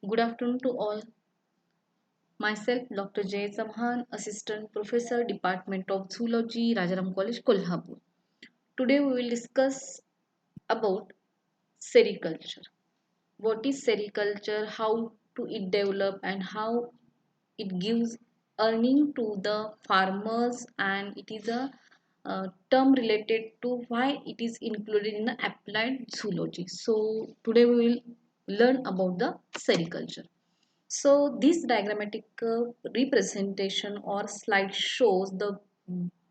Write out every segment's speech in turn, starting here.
Good afternoon to all. Myself, Dr. Jay Samhan, Assistant Professor, Department of Zoology, Rajaram College, Kolhapur. Today we will discuss about sericulture. What is sericulture, how to it develop and how it gives earning to the farmers, and it is a term related to why it is included in the applied zoology. So today we will learn about the sericulture. So this diagrammatic representation or slide shows the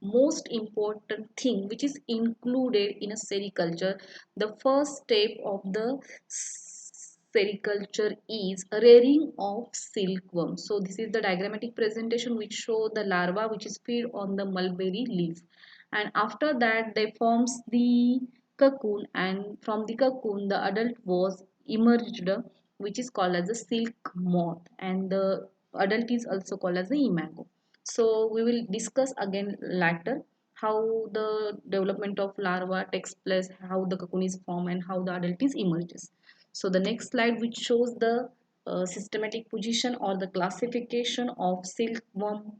most important thing which is included in a sericulture. The first step of the sericulture is rearing of silkworm. So this is the diagrammatic presentation which show the larva which is feed on the mulberry leaf, and after that they forms the cocoon, and from the cocoon the adult was emerged, which is called as a silk moth, and the adult is also called as the imago. So we will discuss again later how the development of larva takes place, how the cocoon is formed, and how the adult is emerges. So the next slide which shows the systematic position or the classification of silkworm.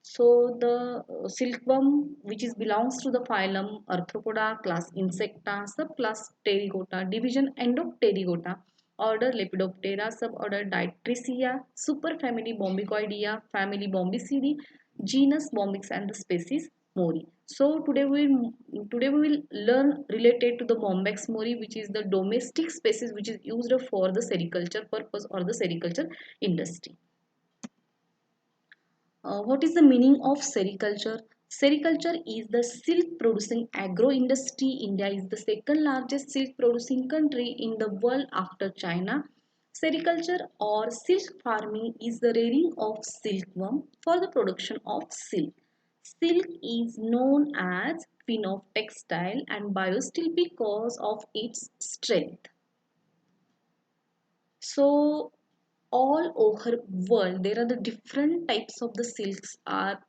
So the silkworm, which is belongs to the phylum Arthropoda, class Insecta, subclass Pterygota, division Endopterygota, order Lepidoptera, suborder Diatricia, superfamily Bombicoidea, family Bombicidae, genus Bombix, and the species Mori. So today we will learn related to the Bombyx mori, which is the domestic species which is used for the sericulture purpose or the sericulture industry. What is the meaning of sericulture? Sericulture is the silk producing agro industry. India is the second largest silk producing country in the world after China. Sericulture or silk farming is the rearing of silkworm for the production of silk. Silk is known as queen of textile and biosteel because of its strength. So all over world there are the different types of the silks are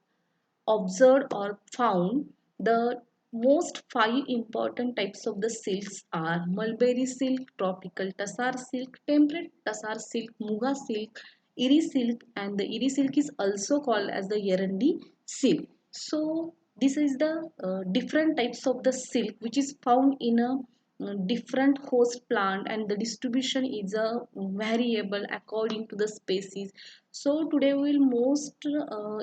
observed or found. The most five important types of the silks are mulberry silk, tropical tussar silk, temperate tussar silk, muga silk, iri silk, and the iri silk is also called as the Erundi silk. So this is the different types of the silk which is found in a different host plant, and the distribution is a variable according to the species. So today we will most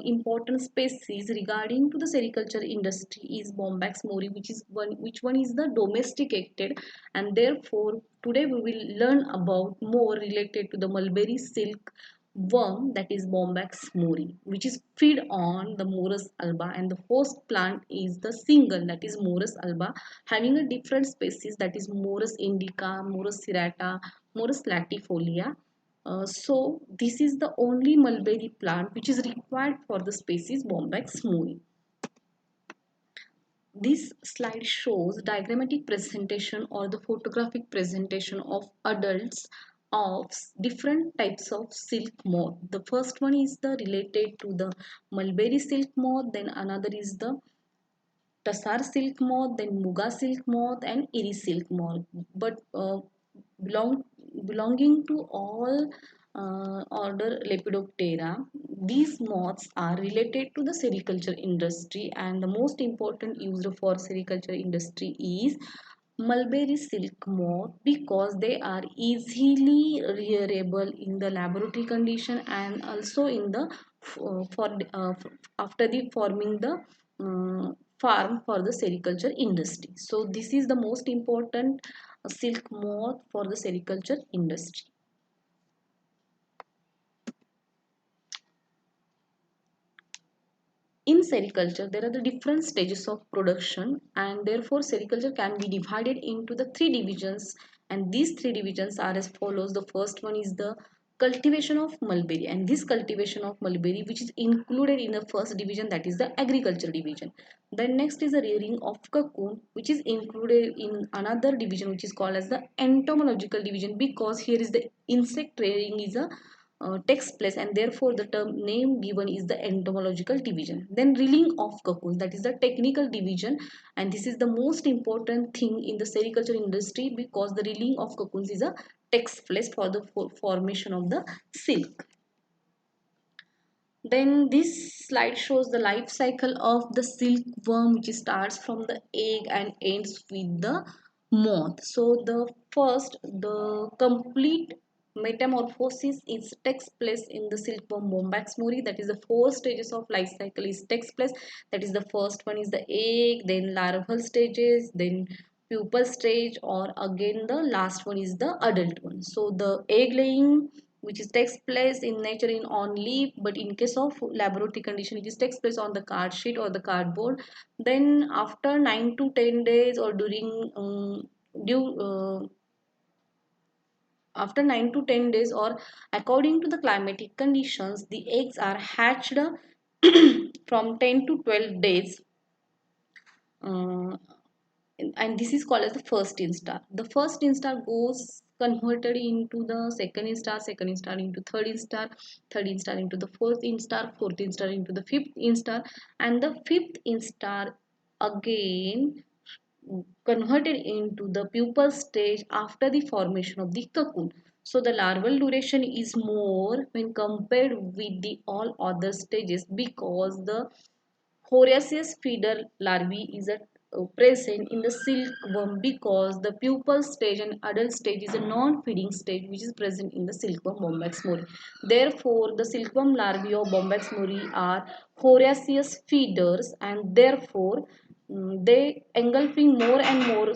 important species regarding to the sericulture industry is Bombyx mori, which one is the domesticated, and therefore today we will learn about more related to the mulberry silk worm, that is Bombyx mori, which is feed on the Morus alba, and the host plant is the single, that is Morus alba, having a different species, that is Morus indica, Morus serrata, Morus latifolia. So this is the only mulberry plant which is required for the species Bombyx mori. This slide shows diagrammatic presentation or the photographic presentation of adults of different types of silk moth. The first one is the related to the mulberry silk moth, then another is the Tassar silk moth, then Muga silk moth, and Iri silk moth. But belong, belonging to all order Lepidoptera, these moths are related to the sericulture industry, and the most important user for sericulture industry is mulberry silk moth because they are easily rearable in the laboratory condition and also in the after the forming the farm for the sericulture industry. So this is the most important silk moth for the sericulture industry. In sericulture there are the different stages of production, and therefore sericulture can be divided into the three divisions, and these three divisions are as follows. The first one is the cultivation of mulberry, and this cultivation of mulberry which is included in the first division, that is the agriculture division. Then next is the rearing of cocoon, which is included in another division which is called as the entomological division, because here is the insect rearing is a takes place, and therefore the term name given is the entomological division. Then reeling of cocoons, that is the technical division, and this is the most important thing in the sericulture industry because the reeling of cocoons is a takes place for the formation of the silk. Then this slide shows the life cycle of the silkworm, which starts from the egg and ends with the moth. So the complete metamorphosis is takes place in the silkworm bombax mori. That is the four stages of life cycle is takes place. That is the first one is the egg, then larval stages, then pupal stage, or again the last one is the adult one. So the egg laying, which is takes place in nature in on leaf, but in case of laboratory condition it is takes place on the card sheet or the cardboard. Then after 9 to 10 days or during due after 9 to 10 days or according to the climatic conditions, the eggs are hatched from 10 to 12 days, uh, and this is called as the first instar. The first instar goes converted into the second instar into third instar into the fourth instar into the fifth instar, and the fifth instar again converted into the pupal stage after the formation of the cocoon. So the larval duration is more when compared with the all other stages, because the Horaceous feeder larvae is present in the silkworm, because the pupal stage and adult stage is a non-feeding stage which is present in the silkworm bombax mori. Therefore, the silkworm larvae of bombax mori are Horaceous feeders, and therefore they engulfing more and more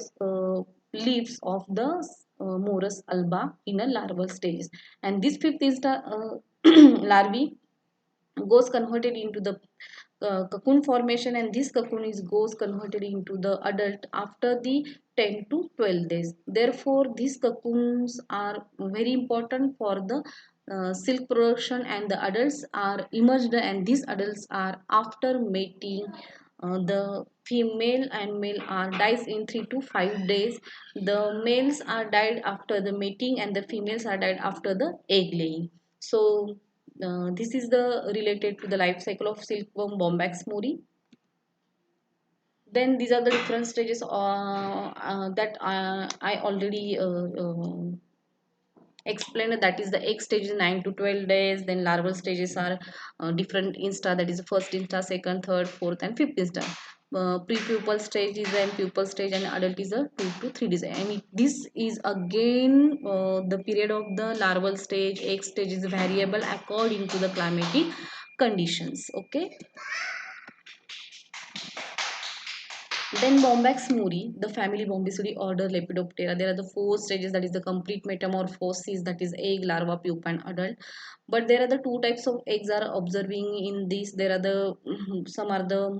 leaves of the Morus alba in a larval stage. And this fifth is the larvae goes converted into the cocoon formation, and this cocoon is goes converted into the adult after the 10 to 12 days. Therefore these cocoons are very important for the silk production, and the adults are emerged, and these adults are after mating. The female and male are dies in 3 to 5 days. The males are died after the mating, and the females are died after the egg laying. So this is the related to the life cycle of silkworm bombax mori. Then these are the different stages that I already explained. That is the egg stage is 9 to 12 days. Then larval stages are different insta, that is the first insta, second, third, fourth, and fifth insta. Pre-pupal stage is a pupal stage, and adult is a 2 to 3 days. And this is again the period of the larval stage. Egg stage is variable according to the climatic conditions. Okay. Then Bombax muri, the family Bombacidae order Lepidoptera. There are the four stages, that is the complete metamorphosis, that is egg, larva, pupa, and adult. But there are the two types of eggs are observing in this. There are the some are the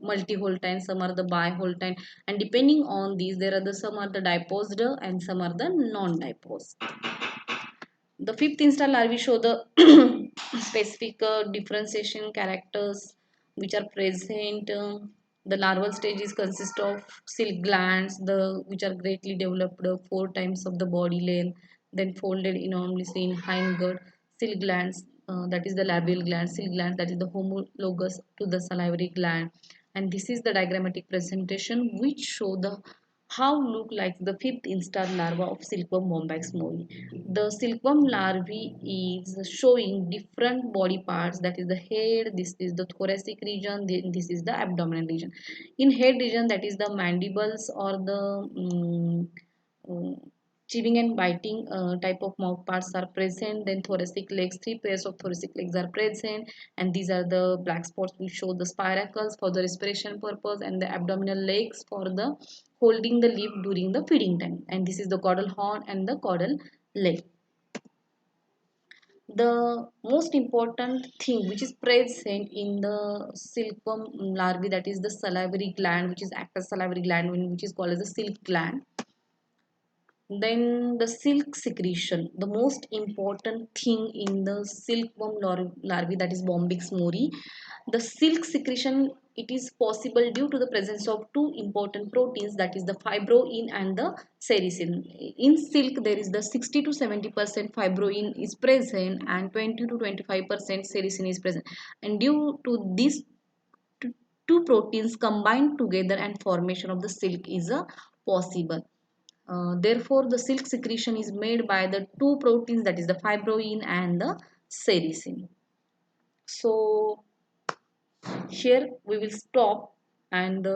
multi-holtine, some are the biholtine, and depending on these, there are the some are the diposed and some are the non-diposed. The fifth instar larvae show the specific differentiation characters which are present. The larval stages consist of silk glands, the which are greatly developed, four times of the body length, then folded enormously in hindgut. Silk glands, that is the labial gland. Silk gland, that is the homologous to the salivary gland. And this is the diagrammatic presentation which show the how look like the fifth instar larva of silkworm bombax mori. The silkworm larvae is showing different body parts, that is the head, this is the thoracic region, this is the abdominal region. In head region, that is the mandibles or the chewing and biting type of mouth parts are present. Then thoracic legs, three pairs of thoracic legs are present, and these are the black spots which show the spiracles for the respiration purpose, and the abdominal legs for the holding the leaf during the feeding time. And this is the caudal horn and the caudal leg. The most important thing which is present in the silkworm larvae, that is the salivary gland, which is active salivary gland, which is called as the silk gland. Then the silk secretion, the most important thing in the silkworm larvae, that is Bombyx mori. The silk secretion, it is possible due to the presence of two important proteins, that is the fibroin and the sericin. In silk, there is the 60 to 70% fibroin is present and 20 to 25% sericin is present. And due to these two proteins combined together, and formation of the silk is a possible. Therefore, the silk secretion is made by the two proteins, that is the fibroin and the sericin. So here we will stop, and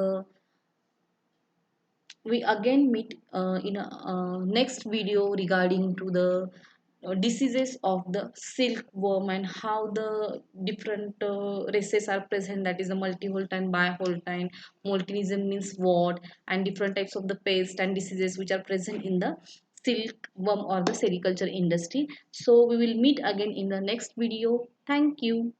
we again meet in a next video regarding to the diseases of the silkworm and how the different races are present, that is the multivoltine, bivoltine, moltinism means what, and different types of the pests and diseases which are present in the silkworm or the sericulture industry. So we will meet again in the next video. Thank you.